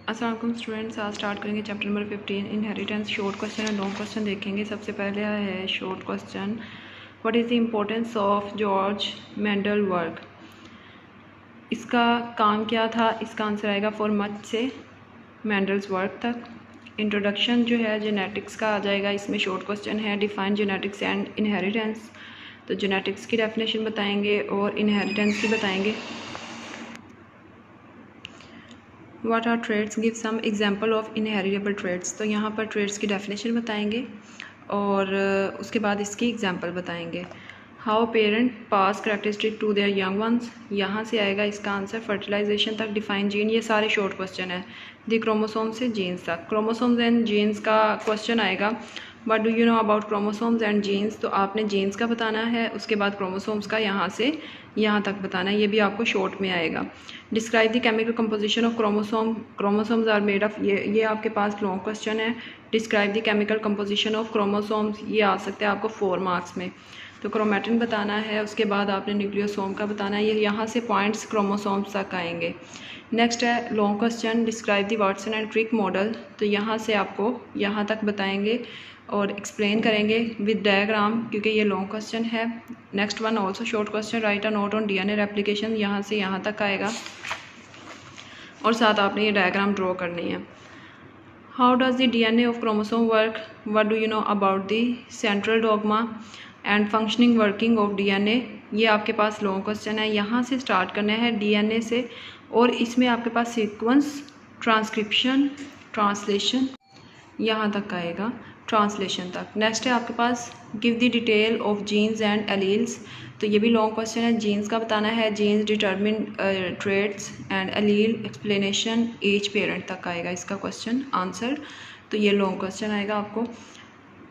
अस्सलाम वालेकुम स्टूडेंट्स, आज स्टार्ट करेंगे chapter number 15 inheritance. Short question और लॉन्ग क्वेश्चन देखेंगे। सबसे पहले है short question, what is the importance of George Mendel work. इसका काम क्या था, इसका आंसर आएगा फॉर मच से मेंडल्स वर्क तक। इंट्रोडक्शन जो है जेनेटिक्स का आ जाएगा, इसमें शॉर्ट क्वेश्चन है डिफाइन जेनेटिक्स एंड इनहेरिटेंस। तो जेनेटिक्स की डेफिनेशन बताएंगे और इनहेरिटेंस की बताएंगे। What are traits? Give some example of inheritable traits। तो यहाँ पर traits की definition बताएंगे और उसके बाद इसकी example बताएंगे। How parent pass characteristic to their young ones। यहाँ से आएगा इसका आंसर fertilization तक define gene। ये सारे short question है। The chromosome से genes तक। chromosomes and genes का question आएगा। What do you know about chromosomes and genes। तो आपने genes का बताना है, उसके बाद chromosomes का यहाँ से यहाँ तक बताना है। ये भी आपको short में आएगा। Describe the chemical composition of chromosome. Chromosomes are made of, ये आपके पास लॉन्ग क्वेश्चन है। Describe the chemical composition of chromosomes, ये आ सकते हैं आपको 4 मार्क्स में। तो क्रोमेटिन बताना है, उसके बाद आपने न्यूक्लियोसोम का बताना है। ये यहाँ से पॉइंट्स क्रोमोसोम्स तक आएंगे। नेक्स्ट है long question, describe the Watson and Crick model. तो यहाँ से आपको यहाँ तक बताएंगे और एक्सप्लेन करेंगे विद डायग्राम, क्योंकि ये लॉन्ग क्वेश्चन है। Next one also short question, right a note on DNA replication. यहाँ से यहाँ तक आएगा और साथ आपने ये डायग्राम ड्रॉ करनी है। How does the DNA of chromosome work. What do you know about the central dogma and functioning working of DNA. ये आपके पास लॉन्ग क्वेश्चन है। यहाँ से स्टार्ट करना है डीएनए से और इसमें आपके पास सीक्वेंस, ट्रांसक्रिप्शन, ट्रांसलेशन, यहाँ तक आएगा, ट्रांसलेशन तक। नेक्स्ट है आपके पास give the detail of genes and alleles. तो ये भी लॉन्ग क्वेश्चन है। जीन्स का बताना है, genes determine traits and allele explanation as parent तक आएगा इसका क्वेश्चन आंसर। तो ये लॉन्ग क्वेश्चन आएगा आपको।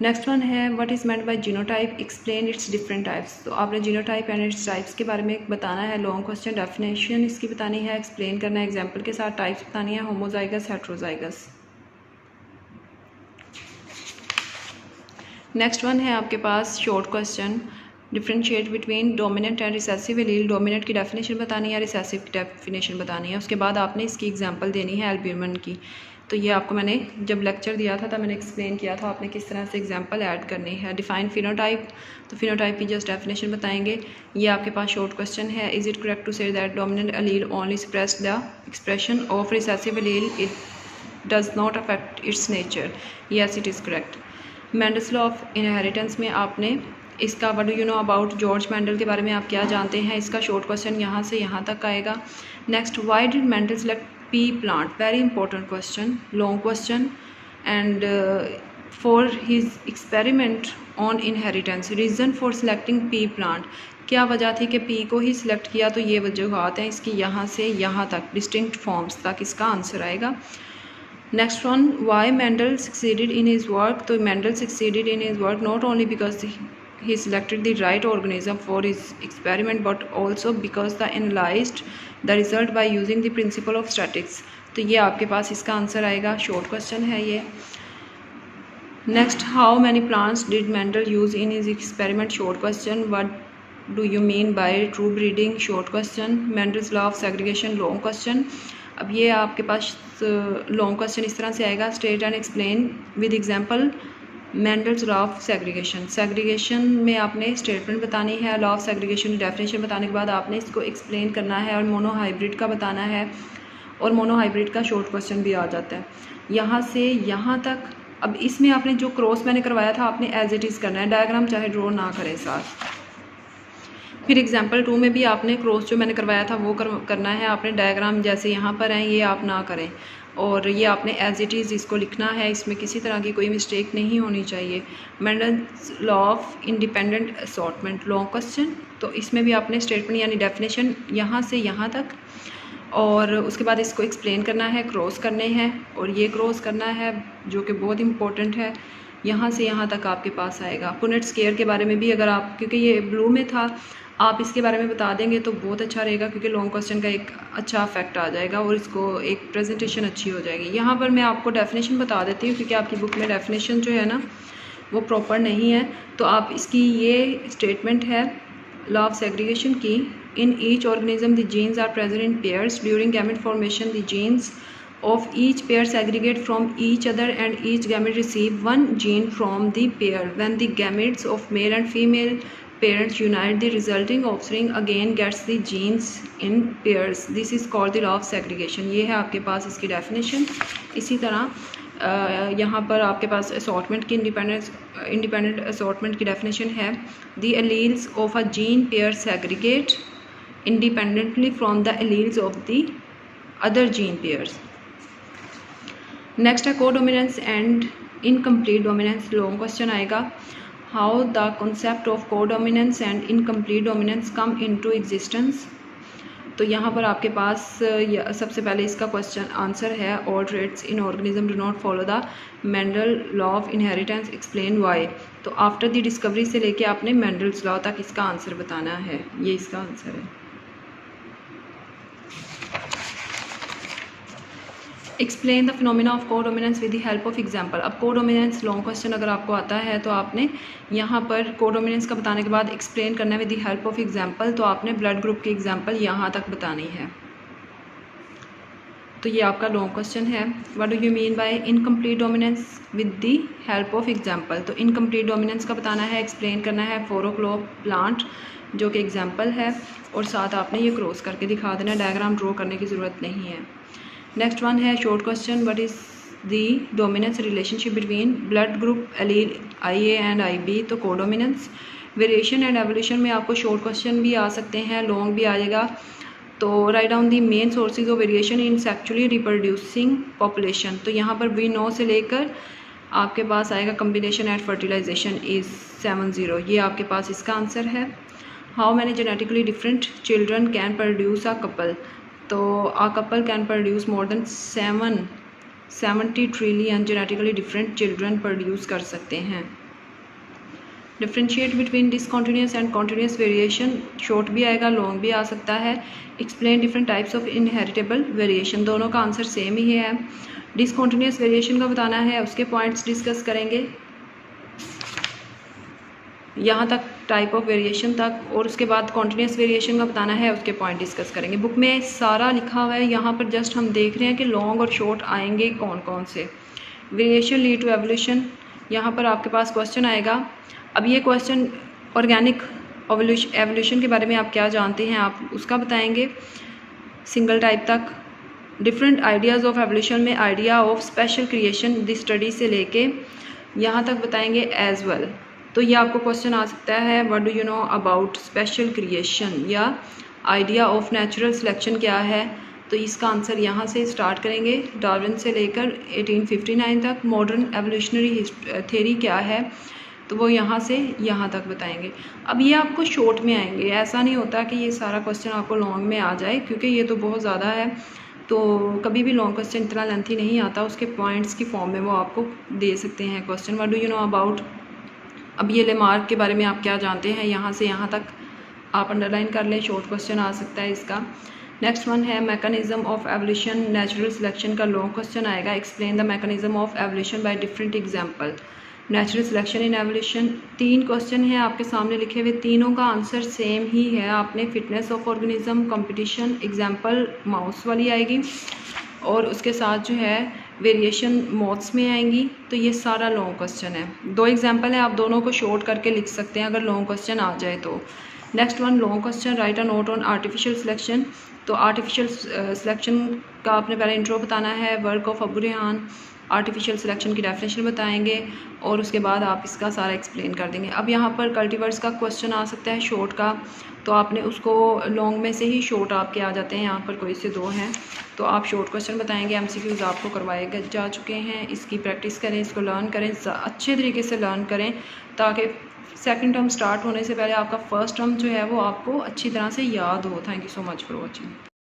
नेक्स्ट वन है what is meant by genotype, explain it's different types. तो आपने जीनोटाइप एंड इट्स टाइप्स के बारे में बताना है। लॉन्ग क्वेश्चन डेफिनेशन इसकी बतानी है, एक्सप्लेन करना है एग्जाम्पल के साथ, टाइप्स बतानी है, होमोजाइगस, हेट्रोजाइगस। नेक्स्ट वन है आपके पास short question, differentiate between dominant and recessive allele. Dominant की डेफिनेशन बतानी है, रिसेसिव की डेफिनेशन बतानी है। उसके बाद आपने इसकी एग्जांपल देनी है एल्ब्यूमिन की। तो ये आपको मैंने जब लेक्चर दिया था तब मैंने एक्सप्लेन किया था आपने किस तरह से एग्जांपल ऐड करनी है। डिफाइन फिनोटाइप, तो फिनोटाइप की जस्ट डेफिनेशन बताएंगे। ये आपके पास शॉर्ट क्वेश्चन है, is it correct to say that dominant allele only express the expression of recessive allele, it does not affect its nature. Yes it is correct. Mendel's law of inheritance में आपने इसका what do you know about George Mendel के बारे में आप क्या जानते हैं, इसका शॉर्ट क्वेश्चन यहाँ से यहाँ तक आएगा। Next, why did Mendel select P plant, very important question, long question. And for his experiment on inheritance, reason for selecting P plant, क्या वजह थी कि पी को ही सिलेक्ट किया। तो ये वजूहत हैं इसकी, यहाँ से यहाँ तक डिस्टिंक्ट फॉर्म्स तक इसका आंसर आएगा। Next one, why Mendel succeeded in his work. तो Mendel succeeded in his work not only because he selected the right organism for his experiment but also because the analyzed the result by using the principle of statistics। तो ये आपके पास इसका answer आएगा, short question है ये। Next, how many plants did Mendel use in his experiment, short question. What do you mean by true breeding, short question. Mendel's law of segregation, long question. अब ये आपके पास लॉन्ग क्वेश्चन इस तरह से आएगा, state and explain with example Mendel's law of segregation. Segregation में आपने स्टेटमेंट बतानी है, लॉ ऑफ सेग्रीगेशन की डेफिनेशन बताने के बाद आपने इसको एक्सप्लेन करना है और मोनोहाइब्रिड का बताना है। और मोनोहाइब्रिड का शॉर्ट क्वेश्चन भी आ जाता है यहाँ से यहाँ तक। अब इसमें आपने जो क्रॉस मैंने करवाया था आपने एज इट इज़ करना है, डायग्राम चाहे ड्रॉ ना करें साथ। फिर एग्जाम्पल 2 में भी आपने क्रॉस जो मैंने करवाया था वो करना है आपने, डायग्राम जैसे यहाँ पर हैं ये आप ना करें और ये आपने एज इट इज़ इसको लिखना है, इसमें किसी तरह की कोई मिस्टेक नहीं होनी चाहिए। Mendel's law of independent assortment, long question. तो इसमें भी आपने स्टेटमेंट यानी डेफिनेशन यहाँ से यहाँ तक और उसके बाद इसको एक्सप्लेन करना है, क्रॉस करने हैं और ये क्रॉस करना है जो कि बहुत इंपॉर्टेंट है। यहाँ से यहाँ तक आपके पास आएगा। पुनेट स्केयर के बारे में भी अगर आप, क्योंकि ये ब्लू में था, आप इसके बारे में बता देंगे तो बहुत अच्छा रहेगा, क्योंकि लॉन्ग क्वेश्चन का एक अच्छा इफेक्ट आ जाएगा और इसको एक प्रेजेंटेशन अच्छी हो जाएगी। यहाँ पर मैं आपको डेफिनेशन बता देती हूँ क्योंकि आपकी बुक में डेफिनेशन जो है ना वो प्रॉपर नहीं है। तो आप इसकी ये स्टेटमेंट है लॉ ऑफ सेग्रीगेशन की, in each organism the genes are present in pairs during gamete formation, the genes of each pair segregate from each other and each gamete receive one gene from the pair. When the gametes of male and female parents unite, the resulting offspring again gets the genes in pairs. This is called the law of segregation. ये है आपके पास इसकी definition. इसी तरह यहाँ पर आपके पास असॉर्टमेंट की इंडिपेंडेंट असॉर्टमेंट की डेफिनेशन है, the alleles of a gene pair segregate independently from the alleles of the other gene pairs. Next है codominance and incomplete dominance. Long question आएगा, how the concept of codominance and incomplete dominance come into existence. तो यहाँ पर आपके पास सबसे पहले इसका क्वेश्चन आंसर है, all traits in organism do not follow the Mendel law of inheritance, explain why. तो आफ्टर द डिस्कवरी से लेके आपने मेंडल्स लॉ तक इसका आंसर बताना है, ये इसका आंसर है। Explain the phenomena of codominance with the help of example. अब कोडोमिनेंस लॉन्ग क्वेश्चन अगर आपको आता है तो आपने यहाँ पर कोडोमिनेंस का बताने के बाद एक्सप्लेन करना है with the help of example. तो आपने ब्लड ग्रुप की एग्जाम्पल यहाँ तक बतानी है। तो ये आपका लॉन्ग क्वेश्चन है, what do you mean by incomplete dominance with the help of example. तो इनकम्प्लीट डोमिनेंस का बताना है, एक्सप्लेन करना है 4 o'clock प्लांट जो कि एग्जाम्पल है, और साथ आपने ये क्रॉस करके दिखा देना, डायग्राम ड्रॉ करने की ज़रूरत नहीं है। नेक्स्ट वन है short question, what is the dominance relationship between blood group allele IA and IB। तो कोडोमिनेंस, वेरिएशन एंड एवोल्यूशन में आपको शॉर्ट क्वेश्चन भी आ सकते हैं, लॉन्ग भी आ जाएगा। तो write down the main sources of variation in sexually reproducing population. तो यहाँ पर वी नो से लेकर आपके पास आएगा कम्बिनेशन एट फर्टिलाइजेशन इज़ 70, ये आपके पास इसका आंसर है। How many genetically different children can produce a couple. तो a couple can produce more than 70 trillion genetically different children produce कर सकते हैं। Differentiate between discontinuous and continuous variation, short भी आएगा, लॉन्ग भी आ सकता है। Explain different types of inheritable variation, दोनों का आंसर सेम ही है। डिसकॉन्टीन्यूस वेरिएशन का बताना है, उसके पॉइंट्स डिस्कस करेंगे यहाँ तक, टाइप ऑफ वेरिएशन तक, और उसके बाद कॉन्टीन्यूस वेरिएशन का बताना है, उसके पॉइंट डिस्कस करेंगे। बुक में सारा लिखा हुआ है, यहाँ पर जस्ट हम देख रहे हैं कि लॉन्ग और शॉर्ट आएंगे कौन कौन से। वेरिएशन लीड टू एवोल्यूशन, यहाँ पर आपके पास क्वेश्चन आएगा। अब ये क्वेश्चन ऑर्गेनिक एवोल्यूशन के बारे में आप क्या जानते हैं, आप उसका बताएंगे सिंगल टाइप तक। डिफरेंट आइडियाज़ ऑफ एवोल्यूशन में idea of special creation the study से लेके यहाँ तक बताएंगे एज वेल। तो ये आपको क्वेश्चन आ सकता है, what do you know about special creation, या आइडिया ऑफ नेचुरल सिलेक्शन क्या है। तो इसका आंसर यहाँ से स्टार्ट करेंगे, डार्विन से लेकर 1859 तक। मॉडर्न एवोल्यूशनरी थ्योरी क्या है, तो वो यहाँ से यहाँ तक बताएंगे। अब ये आपको शॉर्ट में आएंगे, ऐसा नहीं होता कि ये सारा क्वेश्चन आपको लॉन्ग में आ जाए, क्योंकि ये तो बहुत ज़्यादा है। तो कभी भी लॉन्ग क्वेश्चन इतना लेंथी नहीं आता, उसके पॉइंट्स की फॉर्म में वो आपको दे सकते हैं question. What do you know about, अब ये लेमार्क के बारे में आप क्या जानते हैं, यहाँ से यहाँ तक आप अंडरलाइन कर लें, शॉर्ट क्वेश्चन आ सकता है इसका। नेक्स्ट वन है mechanism of evolution natural selection का लॉन्ग क्वेश्चन आएगा। Explain the mechanism of evolution by different example. Natural selection in evolution, 3 question हैं आपके सामने लिखे हुए, तीनों का आंसर सेम ही है। आपने fitness of organism, competition, example mouse वाली आएगी, और उसके साथ जो है वेरिएशन मोड्स में आएंगी। तो ये सारा लॉन्ग क्वेश्चन है, 2 एग्जाम्पल है, आप दोनों को शॉर्ट करके लिख सकते हैं अगर लॉन्ग क्वेश्चन आ जाए तो। Next one long question, right a note on artificial selection. तो आर्टिफिशियल सिलेक्शन का आपने पहले इंट्रो बताना है, work of Abu Rehan, artificial selection की डेफिनेशन बताएंगे, और उसके बाद आप इसका सारा एक्सप्लेन कर देंगे। अब यहाँ पर कल्टीवर्स का क्वेश्चन आ सकता है शॉर्ट का, तो आपने उसको लॉन्ग में से ही शॉर्ट आपके आ जाते हैं, यहाँ पर कोई से 2 हैं, तो आप शॉर्ट क्वेश्चन बताएंगे। MCQs आपको करवाए जा चुके हैं, इसकी प्रैक्टिस करें, इसको लर्न करें, अच्छे तरीके से लर्न करें, ताकि सेकंड टर्म स्टार्ट होने से पहले आपका फर्स्ट टर्म जो है वो आपको अच्छी तरह से याद हो। Thank you so much for watching.